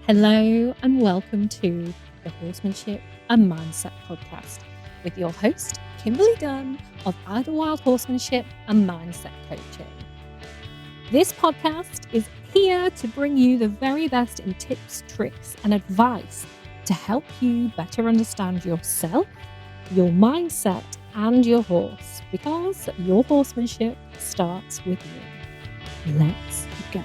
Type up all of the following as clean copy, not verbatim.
Hello and welcome to the Horsemanship and Mindset podcast with your host, Kimberly Dunn of Idlewild Horsemanship and Mindset Coaching. This podcast is here to bring you the very best in tips, tricks, and advice to help you better understand yourself, your mindset, and your horse, because your horsemanship starts with you. Let's go.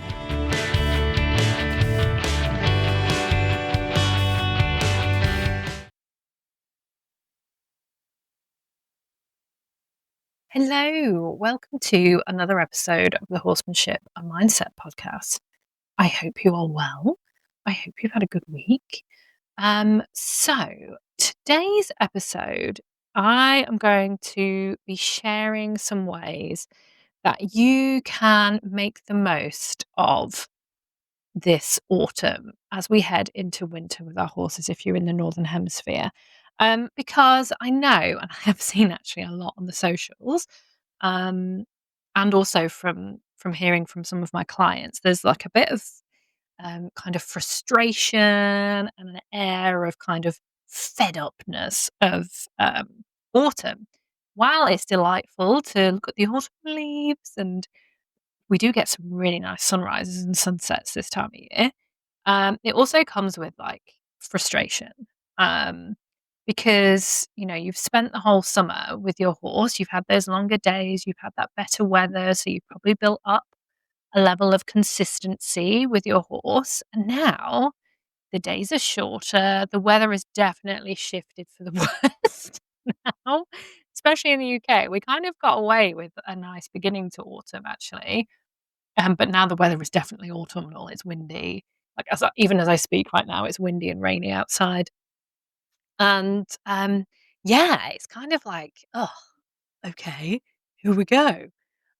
Hello, welcome to another episode of the Horsemanship and Mindset podcast. I hope you are well. I hope you've had a good week. So today's episode, I am going to be sharing some ways that you can make the most of this autumn as we head into winter with our horses if you're in the Northern Hemisphere. Because I know, and I have seen actually a lot on the socials, and also from hearing from some of my clients, there's like a bit of kind of frustration and an air of kind of fed upness of autumn. While it's delightful to look at the autumn leaves, and we do get some really nice sunrises and sunsets this time of year, it also comes with like frustration. Um, because you've spent the whole summer with your horse, you've had those longer days, you've had that better weather, so you've probably built up a level of consistency with your horse, and now the days are shorter, the weather has definitely shifted for the worst now, especially in the UK. We kind of got away with a nice beginning to autumn actually, but now the weather is definitely autumnal. It's windy. Like even as I speak right now, it's windy and rainy outside. And yeah, it's kind of like, oh, okay, here we go.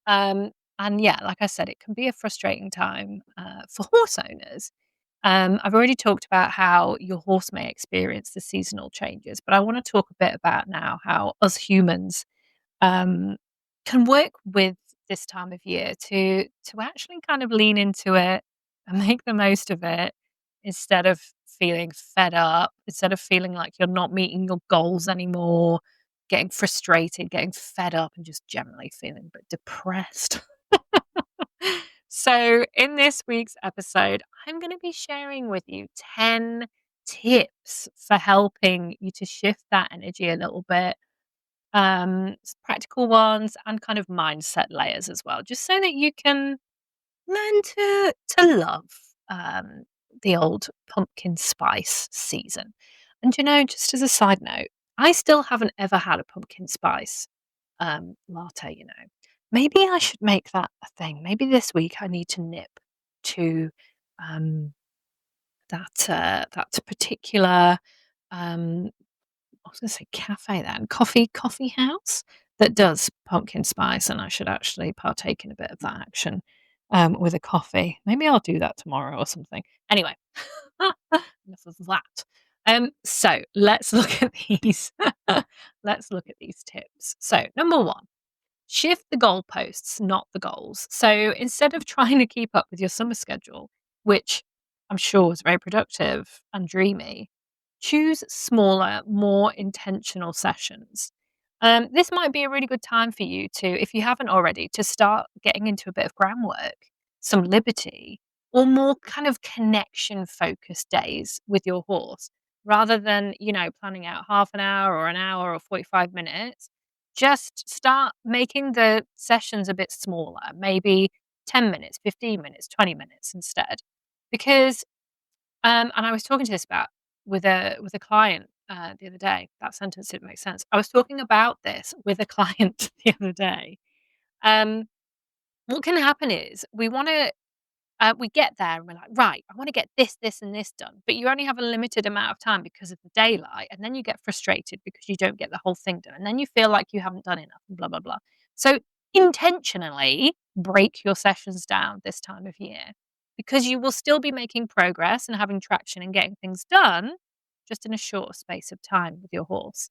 Um, and yeah, like I said, it can be a frustrating time for horse owners. I've already talked about how your horse may experience the seasonal changes, but I want to talk a bit about now how us humans um, can work with this time of year to actually kind of lean into it and make the most of it instead of feeling fed up, instead of feeling like you're not meeting your goals anymore, getting frustrated, getting fed up, and just generally feeling a bit depressed. So, in this week's episode, I'm going to be sharing with you 10 tips for helping you to shift that energy a little bit, practical ones and kind of mindset layers as well, just so that you can learn to love um, the old pumpkin spice season. And just as a side note, I still haven't ever had a pumpkin spice latte. Maybe I should make that a thing. Maybe this week I need to nip to um, that particular um, I was going to say cafe then, coffee house that does pumpkin spice, and I should actually partake in a bit of that action with a coffee. Maybe I'll do that tomorrow or something. Anyway, enough of that. So let's look at these. Let's look at these tips. So number one, shift the goalposts, not the goals. So instead of trying to keep up with your summer schedule, which I'm sure was very productive and dreamy, choose smaller, more intentional sessions. This might be a really good time for you to, if you haven't already, to start getting into a bit of groundwork, some liberty, or more kind of connection focused days with your horse rather than, planning out half an hour or 45 minutes. Just start making the sessions a bit smaller, maybe 10 minutes, 15 minutes, 20 minutes instead. Because and I was talking to this about with a client the other day. That sentence didn't make sense. I was talking about this with a client the other day. Um, what can happen is we get there and we're like, right, I want to get this, this, and this done, but you only have a limited amount of time because of the daylight, and then you get frustrated because you don't get the whole thing done, and then you feel like you haven't done enough, and blah blah blah. So intentionally break your sessions down this time of year because you will still be making progress and having traction and getting things done just in a shorter space of time with your horse.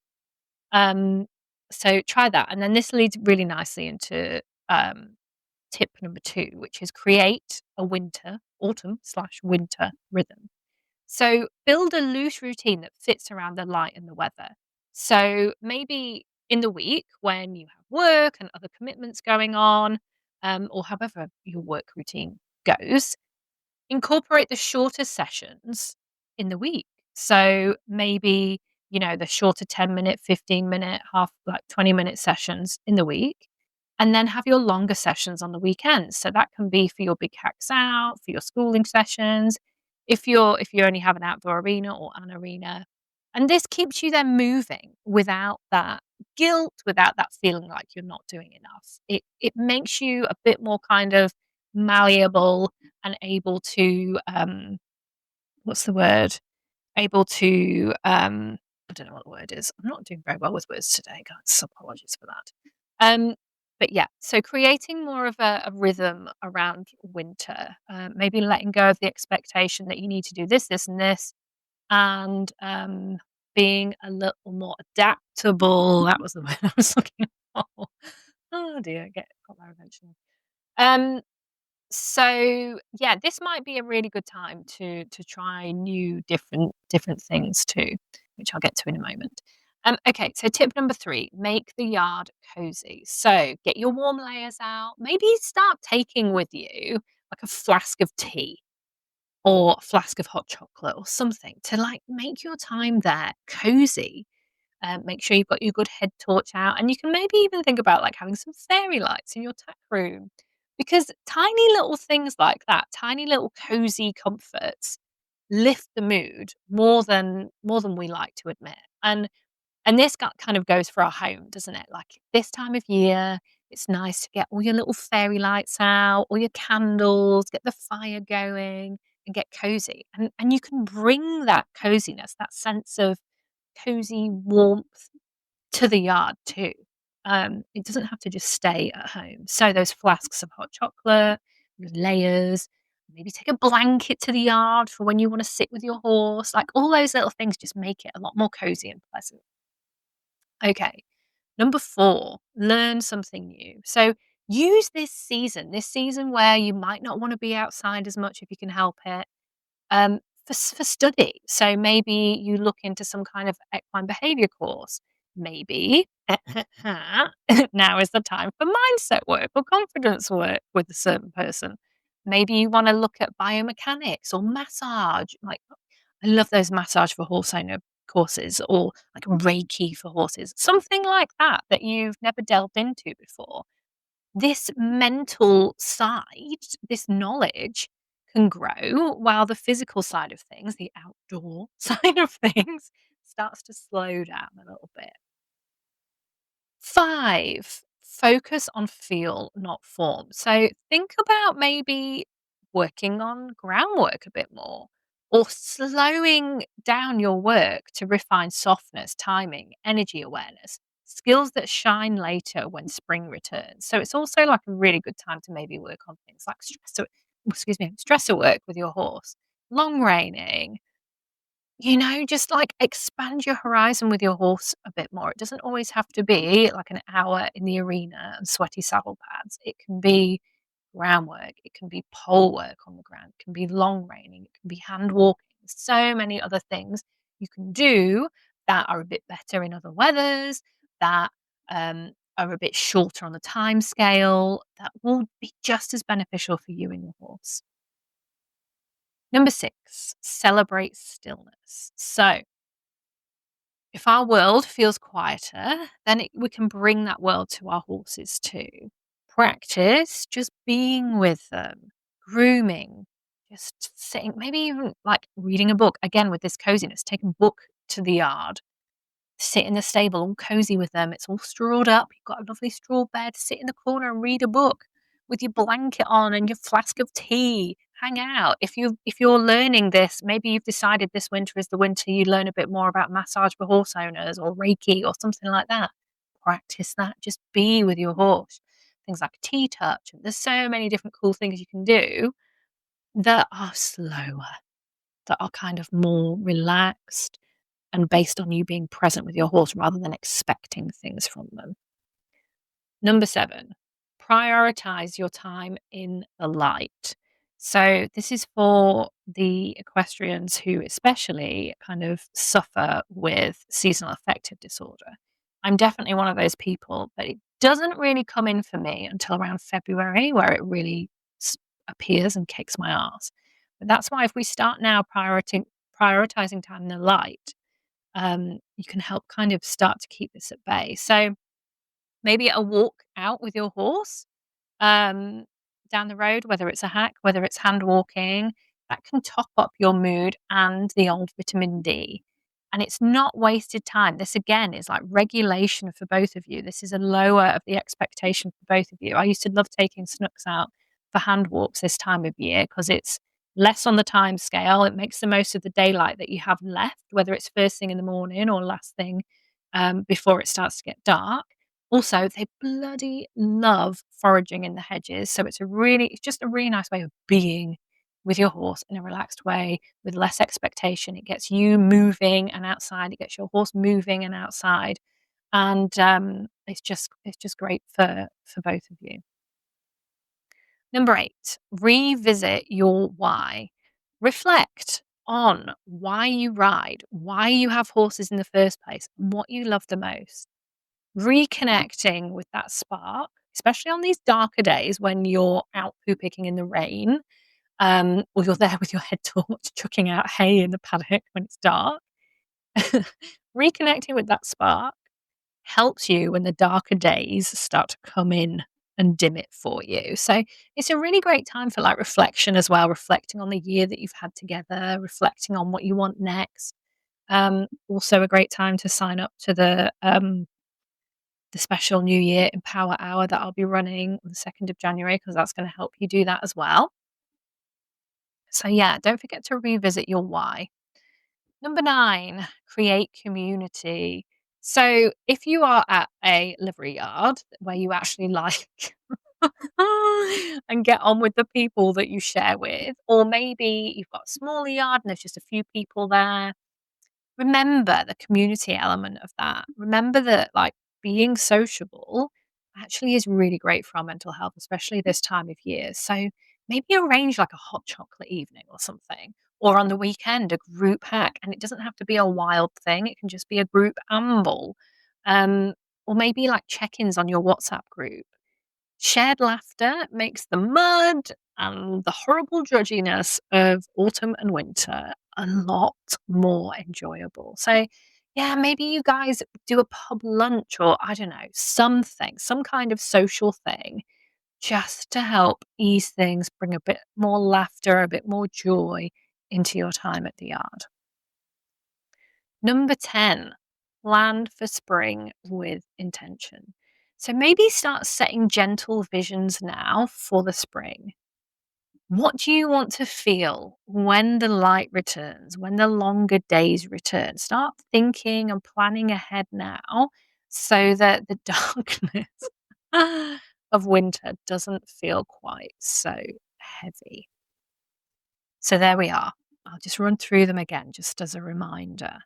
Um, so try that, and then this leads really nicely into tip number two, which is create a autumn/winter rhythm. So build a loose routine that fits around the light and the weather. So maybe in the week when you have work and other commitments going on, or however your work routine goes, incorporate the shorter sessions in the week. So maybe, the shorter 10-minute, 15-minute, half like 20-minute sessions in the week, and then have your longer sessions on the weekends. So that can be for your big hacks out, for your schooling sessions, if you only have an outdoor arena or an arena. And this keeps you then moving without that guilt, without that feeling like you're not doing enough. It makes you a bit more kind of malleable and able to, what's the word? Able to, I don't know what the word is. I'm not doing very well with words today, guys. So apologies for that. Um, but yeah, so creating more of a rhythm around winter, maybe letting go of the expectation that you need to do this, this, and this, and being a little more adaptable. That was the word I was looking for. Oh dear, got my attention. Um, so yeah, this might be a really good time to try new different things too, which I'll get to in a moment. Okay, so tip number 3, make the yard cozy. So get your warm layers out. Maybe start taking with you like a flask of tea or a flask of hot chocolate or something to like make your time there cozy. Make sure you've got your good head torch out, and you can maybe even think about like having some fairy lights in your tech room, because tiny little things like that, tiny little cozy comforts, lift the mood more than we like to admit. And this kind of goes for our home, doesn't it? Like this time of year, it's nice to get all your little fairy lights out, all your candles, get the fire going, and get cozy. And you can bring that coziness, that sense of cozy warmth to the yard too. It doesn't have to just stay at home. So those flasks of hot chocolate, your layers, maybe take a blanket to the yard for when you want to sit with your horse. Like all those little things just make it a lot more cozy and pleasant. Okay. Number 4, learn something new. So use this season where you might not want to be outside as much if you can help it, for study. So maybe you look into some kind of equine behavior course. Maybe now is the time for mindset work or confidence work with a certain person. Maybe you want to look at biomechanics or massage. Like I love those massage for horse owner courses, or like Reiki for horses, something like that that you've never delved into before. This mental side, this knowledge can grow while the physical side of things, the outdoor side of things, starts to slow down a little bit. 5, focus on feel, not form. So think about maybe working on groundwork a bit more, or slowing down your work to refine softness, timing, energy awareness, skills that shine later when spring returns. So it's also like a really good time to maybe work on things like stressor work with your horse, long reining, just like expand your horizon with your horse a bit more. It doesn't always have to be like an hour in the arena and sweaty saddle pads. It can be groundwork, it can be pole work on the ground, it can be long reining, it can be hand walking. So many other things you can do that are a bit better in other weathers, that are a bit shorter on the time scale, that will be just as beneficial for you and your horse. Number 6, celebrate stillness. So, if our world feels quieter, then we can bring that world to our horses too. Practice just being with them, grooming, just sitting, maybe even like reading a book. Again, with this coziness, take a book to the yard, sit in the stable, all cozy with them. It's all strawed up. You've got a lovely straw bed. Sit in the corner and read a book with your blanket on and your flask of tea. Hang out. If you're learning this, maybe you've decided this winter is the winter you learn a bit more about massage for horse owners or Reiki or something like that. Practice that. Just be with your horse. Things like tea touch. There's so many different cool things you can do that are slower, that are kind of more relaxed and based on you being present with your horse rather than expecting things from them. Number 7, prioritize your time in the light. So this is for the equestrians who especially kind of suffer with seasonal affective disorder. I'm definitely one of those people, but it doesn't really come in for me until around February, where it really s- appears and kicks my ass. But that's why if we start now prioritizing time in the light, you can help kind of start to keep this at bay. So maybe a walk out with your horse um, down the road, whether it's a hack, whether it's hand walking, that can top up your mood and the old vitamin D. And it's not wasted time. This again is like regulation for both of you. This is a lower of the expectation for both of you. I used to love taking Snooks out for hand walks this time of year because it's less on the time scale. It makes the most of the daylight that you have left, whether it's first thing in the morning or last thing before it starts to get dark. Also, they bloody love foraging in the hedges, so it's just a really nice way of being with your horse in a relaxed way with less expectation. It gets you moving and outside, it gets your horse moving and outside, and, it's just great for both of you. Number 8, revisit your why. Reflect on why you ride, why you have horses in the first place, and what you love the most. Reconnecting with that spark, especially on these darker days when you're out poo picking in the rain, or you're there with your head torch chucking out hay in the paddock when it's dark. Reconnecting with that spark helps you when the darker days start to come in and dim it for you. So it's a really great time for like reflection as well, reflecting on the year that you've had together, reflecting on what you want next. Also a great time to sign up to the special New Year Empower Hour that I'll be running on the 2nd of January because that's going to help you do that as well. So, yeah, don't forget to revisit your why. Number 9, create community. So, if you are at a livery yard where you actually like and get on with the people that you share with, or maybe you've got a smaller yard and there's just a few people there, remember the community element of that. Remember that, like, being sociable actually is really great for our mental health, especially this time of year. So maybe arrange like a hot chocolate evening or something, or on the weekend, a group hack. And it doesn't have to be a wild thing, it can just be a group amble. Um, or maybe like check ins on your WhatsApp group. Shared laughter makes the mud and the horrible drudginess of autumn and winter a lot more enjoyable. So, yeah, maybe you guys do a pub lunch or I don't know, something, some kind of social thing just to help ease things, bring a bit more laughter, a bit more joy into your time at the yard. Number 10, plan for spring with intention. So maybe start setting gentle visions now for the spring. What do you want to feel when the light returns, when the longer days return? Start thinking and planning ahead now so that the darkness of winter doesn't feel quite so heavy. So there we are. I'll just run through them again just as a reminder.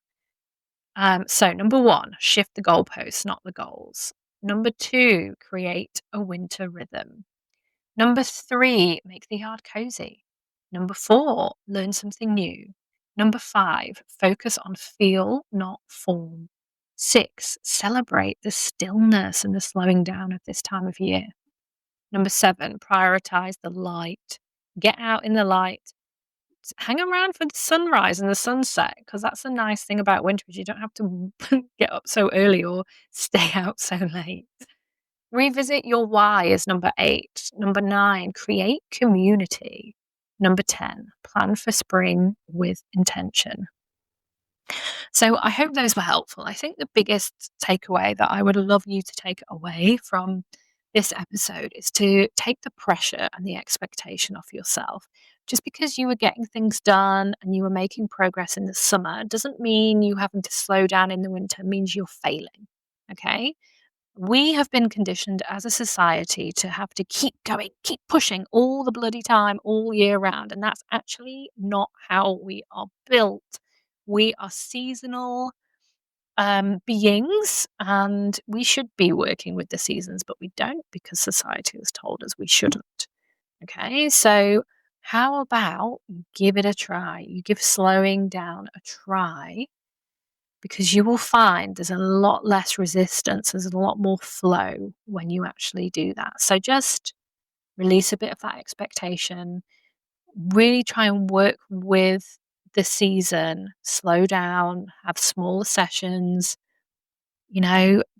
So number 1, shift the goalposts, not the goals. Number 2, create a winter rhythm. Number 3, make the yard cozy. Number 4, learn something new. Number 5, focus on feel, not form. 6, celebrate the stillness and the slowing down of this time of year. Number 7, prioritize the light. Get out in the light, hang around for the sunrise and the sunset because that's the nice thing about winter is you don't have to get up so early or stay out so late. Revisit your why is number 8. Number 9, create community. Number 10, plan for spring with intention. So I hope those were helpful. I think the biggest takeaway that I would love you to take away from this episode is to take the pressure and the expectation off yourself. Just because you were getting things done and you were making progress in the summer doesn't mean you having to slow down in the winter means you're failing. Okay? We have been conditioned as a society to have to keep going, keep pushing all the bloody time, all year round. And that's actually not how we are built. We are seasonal beings and we should be working with the seasons, but we don't because society has told us we shouldn't. Okay, so How about you give it a try? You give slowing down a try because you will find there's a lot less resistance, there's a lot more flow when you actually do that. So just release a bit of that expectation, really try and work with the season, slow down, have smaller sessions,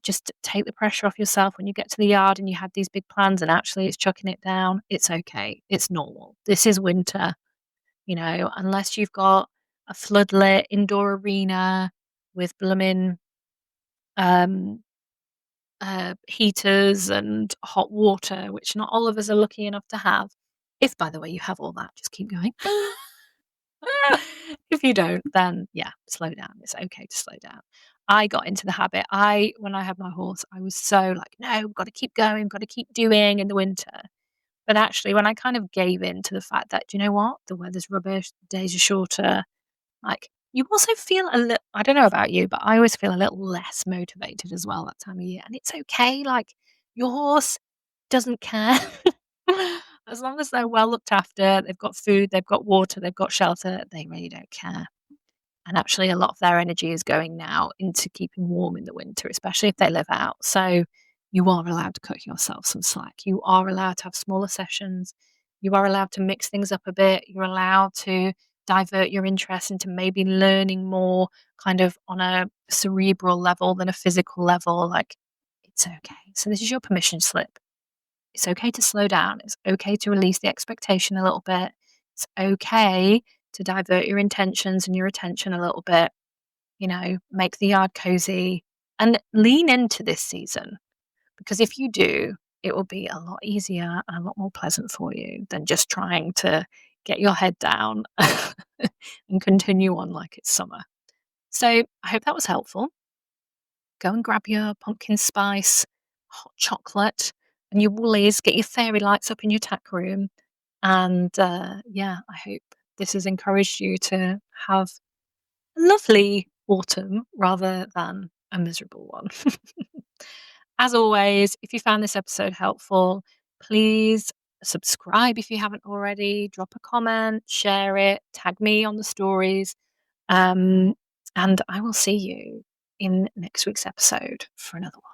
just take the pressure off yourself when you get to the yard and you had these big plans and actually it's chucking it down. It's okay. It's normal. This is winter, unless you've got a floodlit indoor arena with blooming um, heaters and hot water, which not all of us are lucky enough to have. If, by the way, you have all that, just keep going. If you don't, then yeah, slow down. It's okay to slow down. I got into the habit. When I had my horse, I was so like, no, got to keep going, got to keep doing in the winter. But actually, when I kind of gave in to the fact that, do you know what? The weather's rubbish, the days are shorter. Like, you also feel a little, I don't know about you, but I always feel a little less motivated as well that time of year. And it's okay. Like, your horse doesn't care. As long as they're well looked after, they've got food, they've got water, they've got shelter, they really don't care. And actually, a lot of their energy is going now into keeping warm in the winter, especially if they live out. So you are allowed to cut yourself some slack. You are allowed to have smaller sessions. You are allowed to mix things up a bit. You're allowed to divert your interest into maybe learning more kind of on a cerebral level than a physical level. Like, it's okay. So this is your permission slip. It's okay to slow down. It's okay to release the expectation a little bit. It's okay to divert your intentions and your attention a little bit, make the yard cozy and lean into this season. Because if you do, it will be a lot easier and a lot more pleasant for you than just trying to get your head down and continue on like it's summer. So I hope that was helpful. Go and grab your pumpkin spice hot chocolate and your woolies, get your fairy lights up in your tack room. And yeah, I hope this has encouraged you to have a lovely autumn rather than a miserable one. As always, if you found this episode helpful, please subscribe if you haven't already, drop a comment, share it, tag me on the stories. Um, and I will see you in next week's episode for another one.